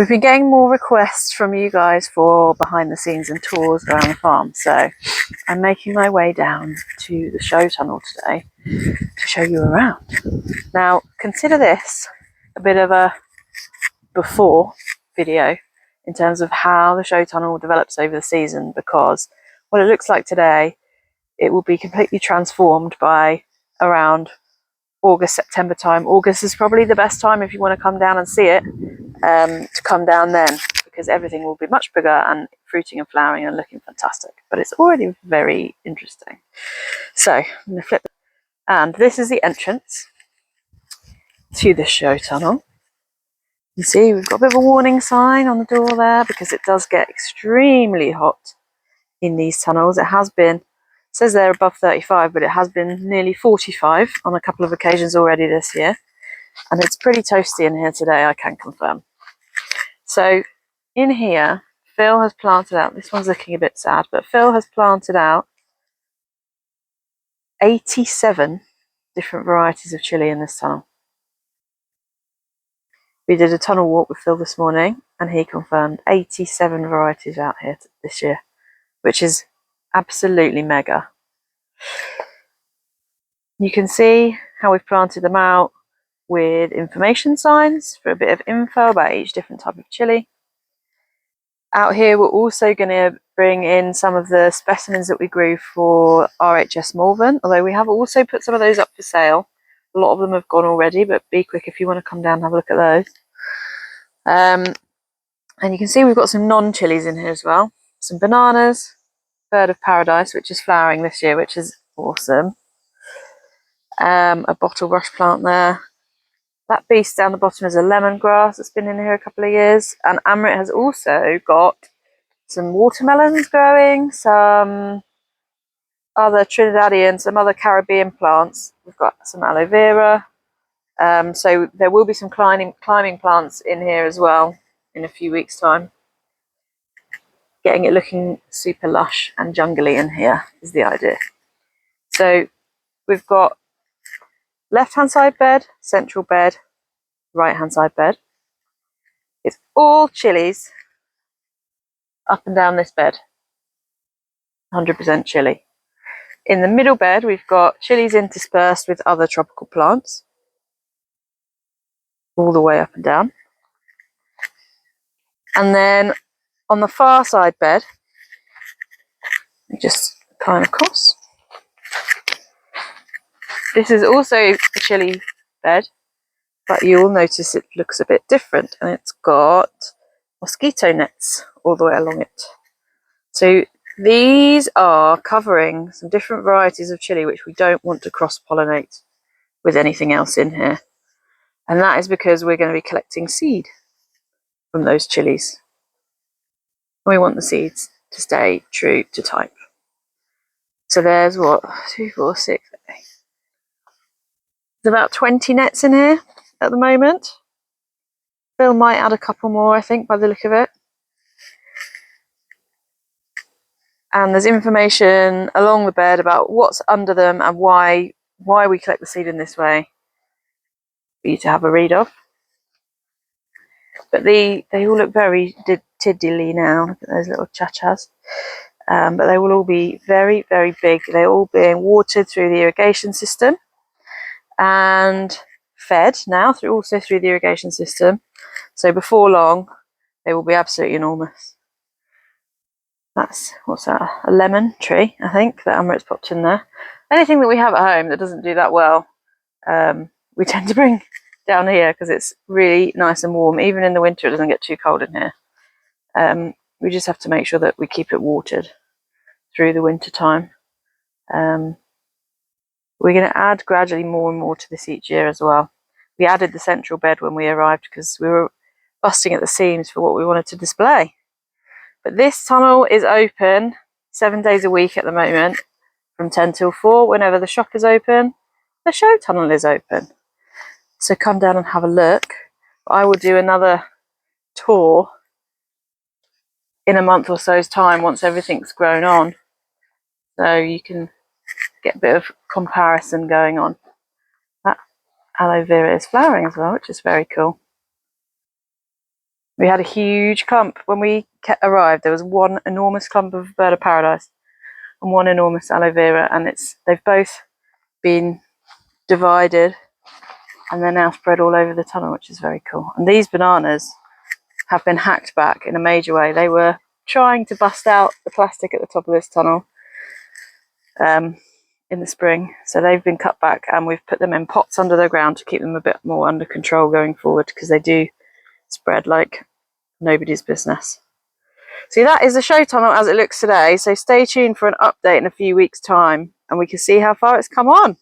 We've been getting more requests from you guys for behind the scenes and tours around the farm, so I'm making my way down to the show tunnel today to show you around. Now, consider this a bit of a before video in terms of how the show tunnel develops over the season, because what it looks like today, it will be completely transformed by around August, September time. August is probably the best time if you want to come down and see it, to come down then, because everything will be much bigger and fruiting and flowering and looking fantastic. But it's already very interesting. So I'm going to flip, and this is the entrance to the show tunnel. You see we've got a bit of a warning sign on the door there, because it does get extremely hot in these tunnels. It has been, it says they're above 35, but it has been nearly 45 on a couple of occasions already this year, and it's pretty toasty in here today, I can confirm. So in here, Phil has planted out, this one's looking a bit sad, but Phil has planted out 87 different varieties of chili in this tunnel. We did a tunnel walk with Phil this morning, and he confirmed 87 varieties out here this year, which is absolutely mega. You can see how we've planted them out with information signs for a bit of info about each different type of chili. Out here we're also going to bring in some of the specimens that we grew for RHS Malvern, although we have also put some of those up for sale. A lot of them have gone already, but be quick if you want to come down and have a look at those. And you can see we've got some non-chilies in here as well. Some bananas, Bird of Paradise, which is flowering this year, which is awesome. A bottle brush plant there. That beast down the bottom is a lemongrass that's been in here a couple of years. And Amrit has also got some watermelons growing, some other Trinidadian, some other Caribbean plants. We've got some aloe vera. So there will be some climbing plants in here as well in a few weeks' time. Getting it looking super lush and jungly in here is the idea. So we've got left-hand side bed, central bed, right-hand side bed. It's all chilies up and down this bed, 100% chili. In the middle bed, we've got chilies interspersed with other tropical plants, all the way up and down. And then on the far side bed, just climb across. This is also a chili bed, but you'll notice it looks a bit different, and it's got mosquito nets all the way along it. So these are covering some different varieties of chili which we don't want to cross-pollinate with anything else in here. And that is because we're going to be collecting seed from those chilies. We want the seeds to stay true to type. So there's what, 2, 4, 6, 8. There's about 20 nets in here at the moment. Phil might add a couple more, I think, by the look of it. And there's information along the bed about what's under them and why we collect the seed in this way for you to have a read of. But they all look very tiddly now. Look at those little chachas. But they will all be very, very big. They're all being watered through the irrigation system and fed now also through the irrigation system. So before long, they will be absolutely enormous. That's, what's that, a lemon tree, I think, that Amrit's popped in there. Anything that we have at home that doesn't do that well, we tend to bring down here because it's really nice and warm. Even in the winter, it doesn't get too cold in here. We just have to make sure that we keep it watered through the winter time. We're going to add gradually more and more to this each year as well. We added the central bed when we arrived because we were busting at the seams for what we wanted to display. But this tunnel is open 7 days a week at the moment, from 10 till 4. Whenever the shop is open, the show tunnel is open. So come down and have a look. I will do another tour in a month or so's time once everything's grown on, so you can get a bit of comparison going on. That aloe vera is flowering as well, which is very cool. We had a huge clump when we arrived. There was one enormous clump of bird of paradise and one enormous aloe vera, and they've both been divided and they're now spread all over the tunnel, which is very cool. And these bananas have been hacked back in a major way. They were trying to bust out the plastic at the top of this tunnel in the spring, so they've been cut back, and we've put them in pots under the ground to keep them a bit more under control going forward, because they do spread like nobody's business. So that is the show tunnel as it looks today, so stay tuned for an update in a few weeks' time and we can see how far it's come on.